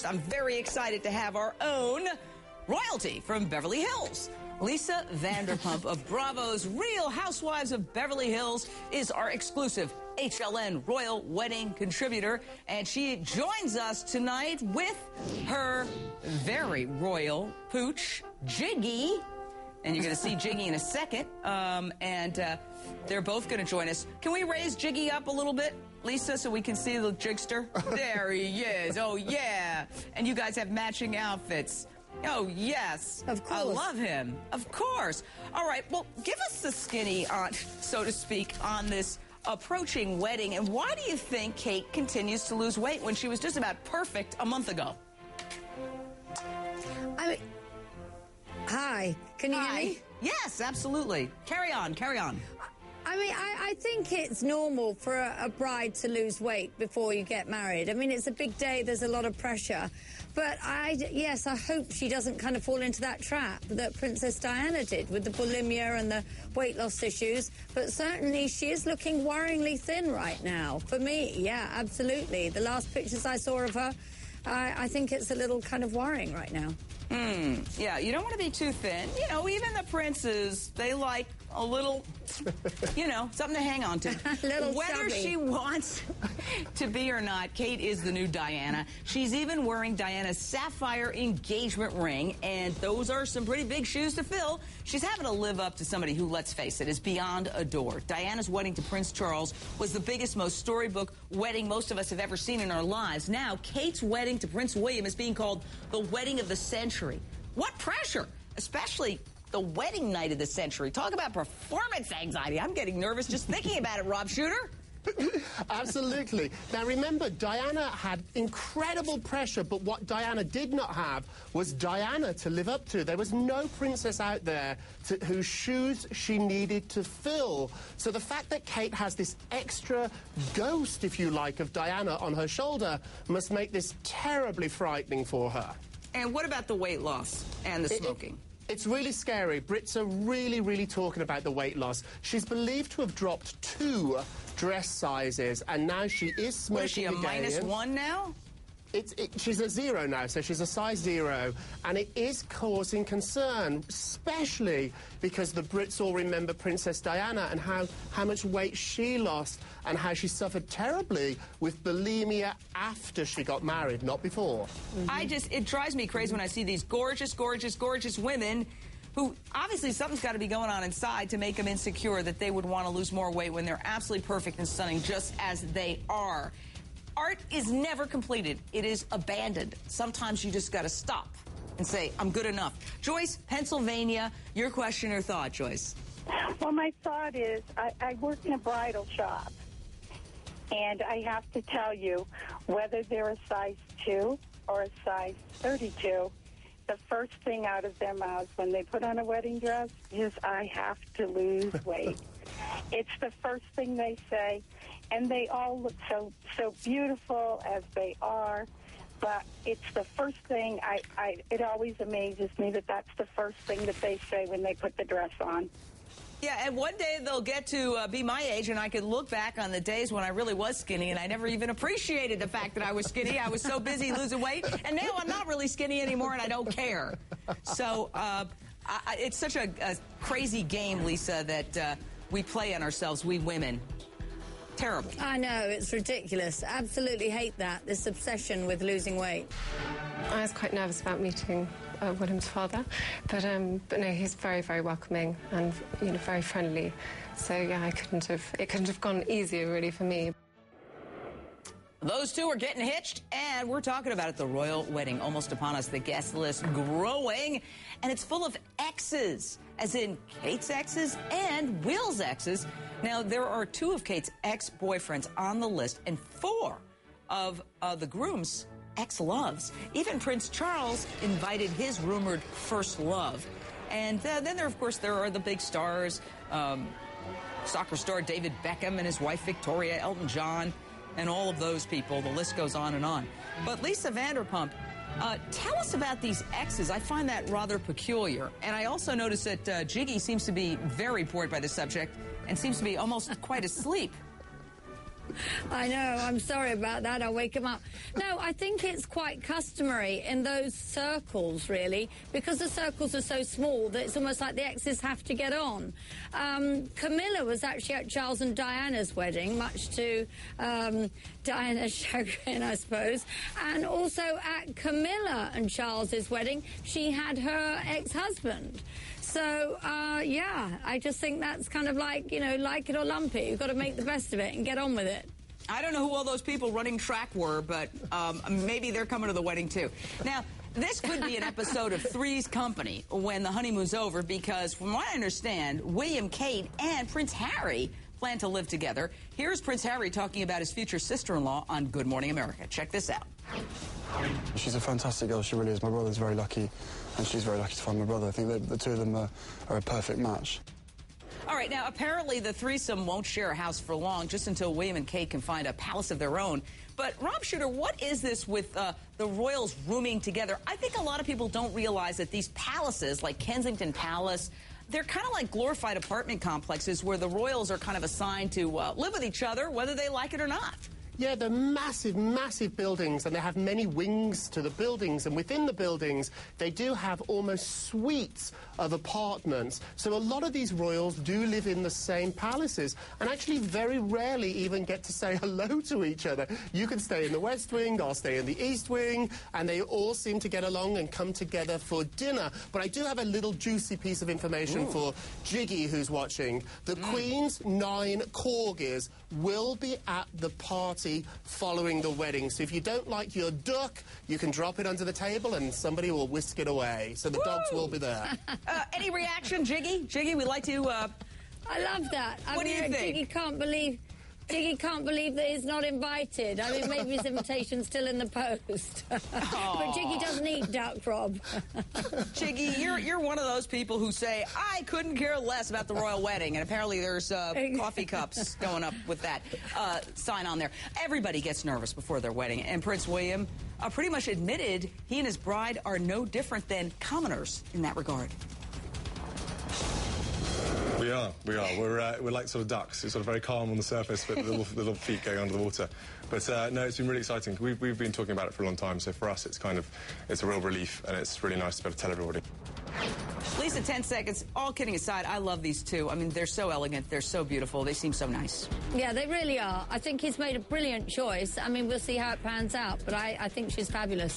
I'm very excited to have our own royalty from Beverly Hills. Lisa Vanderpump of Bravo's Real Housewives of Beverly Hills is our exclusive HLN Royal Wedding contributor, and she joins us tonight with her very royal pooch, Jiggy. And you're going to see Jiggy in a second, they're both going to join us. Can we raise Jiggy up a little bit, Lisa, so we can see the jigster? There he is. Oh, yeah. And you guys have matching outfits. Oh, yes. Of course. I love him. Of course. All right. Well, give us the skinny on, so to speak, on this approaching wedding. And why do you think Kate continues to lose weight when she was just about perfect a month ago? Hi. Can you hear me? Yes, absolutely. Carry on. Carry on. I mean, I think it's normal for a bride to lose weight before you get married. I mean, it's a big day. There's a lot of pressure. But yes, I hope she doesn't kind of fall into that trap that Princess Diana did with the bulimia and the weight loss issues. But certainly she is looking worryingly thin right now. For me, yeah, absolutely. The last pictures I saw of her, I think it's a little kind of worrying right now. Yeah, you don't want to be too thin. You know, even the princes, they like a little, you know, something to hang on to. Whether she wants to be or not, Kate is the new Diana. She's even wearing Diana's sapphire engagement ring, and those are some pretty big shoes to fill. She's having to live up to somebody who, let's face it, is beyond adored. Diana's wedding to Prince Charles was the biggest, most storybook wedding most of us have ever seen in our lives. Now, Kate's wedding to Prince William is being called the wedding of the century. What pressure, especially the wedding night of the century. Talk about performance anxiety. I'm getting nervous just thinking about it, Rob Shooter. Absolutely. Now, remember, Diana had incredible pressure, but what Diana did not have was Diana to live up to. There was no princess out there whose shoes she needed to fill. So the fact that Kate has this extra ghost, if you like, of Diana on her shoulder must make this terribly frightening for her. And what about the weight loss and the smoking? It's really scary. Brits are really, really talking about the weight loss. She's believed to have dropped 2 dress sizes, and now she is smoking. What is she, a -1 now? She's a 0 now, so she's a size 0, and it is causing concern, especially because the Brits all remember Princess Diana and how much weight she lost and how she suffered terribly with bulimia after she got married, not before. It drives me crazy when I see these gorgeous, gorgeous, gorgeous women who, obviously, something's got to be going on inside to make them insecure that they would want to lose more weight when they're absolutely perfect and stunning just as they are. Art is never completed. It is abandoned. Sometimes you just got to stop and say, I'm good enough. Joyce, Pennsylvania, your question or thought, Joyce? Well, my thought is I work in a bridal shop, and I have to tell you, whether they're a size 2 or a size 32, the first thing out of their mouths when they put on a wedding dress is, I have to lose weight. It's the first thing they say, and they all look so beautiful as they are, but it's the first thing, it always amazes me that that's the first thing that they say when they put the dress on. Yeah, and one day they'll get to be my age, and I can look back on the days when I really was skinny, and I never even appreciated the fact that I was skinny. I was so busy losing weight, and now I'm not really skinny anymore, and I don't care. So it's such a crazy game, Lisa, that we play on ourselves, we women. Terrible. I know, it's ridiculous. Absolutely hate that, this obsession with losing weight. I was quite nervous about meeting William's father, but no, he's very, very welcoming and, you know, very friendly. So yeah, it couldn't have gone easier really for me. Those two are getting hitched, and we're talking about it. The royal wedding almost upon us. The guest list growing, and it's full of exes, as in Kate's exes and Will's exes. Now, there are 2 of Kate's ex-boyfriends on the list, and 4 of the groom's ex-loves. Even Prince Charles invited his rumored first love. And then there, of course, there are the big stars, soccer star David Beckham and his wife Victoria, Elton John, and all of those people. The list goes on and on. But Lisa Vanderpump, tell us about these exes. I find that rather peculiar. And I also notice that Jiggy seems to be very bored by the subject and seems to be almost quite asleep. I know, I'm sorry about that. I'll wake him up. No, I think it's quite customary in those circles, really, because the circles are so small that it's almost like the exes have to get on. Camilla was actually at Charles and Diana's wedding, much to Diana's chagrin, I suppose. And also at Camilla and Charles's wedding, she had her ex-husband. So, yeah, I just think that's kind of like, you know, like it or lump it. You've got to make the best of it and get on with it. I don't know who all those people running track were, but maybe they're coming to the wedding, too. Now, this could be an episode of Three's Company when the honeymoon's over, because from what I understand, William, Kate, and Prince Harry plan to live together. Here's Prince Harry talking about his future sister-in-law on Good Morning America. Check this out. She's a fantastic girl, she really is. My brother's very lucky, and she's very lucky to find my brother. I think that the two of them are a perfect match. All right, now, apparently the threesome won't share a house for long, just until William and Kate can find a palace of their own. But, Rob Shooter, what is this with the royals rooming together? I think a lot of people don't realize that these palaces, like Kensington Palace, they're kind of like glorified apartment complexes where the royals are kind of assigned to live with each other, whether they like it or not. Yeah, they're massive, massive buildings, and they have many wings to the buildings. And within the buildings, they do have almost suites of apartments. So a lot of these royals do live in the same palaces and actually very rarely even get to say hello to each other. You can stay in the West Wing, I'll stay in the East Wing, and they all seem to get along and come together for dinner. But I do have a little juicy piece of information for Jiggy, who's watching. The Queen's 9 corgis will be at the party following the wedding. So if you don't like your duck, you can drop it under the table and somebody will whisk it away. So the dogs will be there. Any reaction, Jiggy? Jiggy, we'd like to... I love that. What do you think? Jiggy can't believe that he's not invited. I mean, maybe his invitation's still in the post. But Jiggy doesn't eat duck, Rob. Jiggy, you're one of those people who say, I couldn't care less about the royal wedding, and apparently there's coffee cups going up with that sign on there. Everybody gets nervous before their wedding, and Prince William pretty much admitted he and his bride are no different than commoners in that regard. We are. We're like sort of ducks. It's sort of very calm on the surface, but the little feet going under the water. But no, it's been really exciting. We've been talking about it for a long time, so for us it's a real relief, and it's really nice to be able to tell everybody. Lisa, 10 seconds. All kidding aside, I love these two. I mean, they're so elegant. They're so beautiful. They seem so nice. Yeah, they really are. I think he's made a brilliant choice. I mean, we'll see how it pans out, but I think she's fabulous.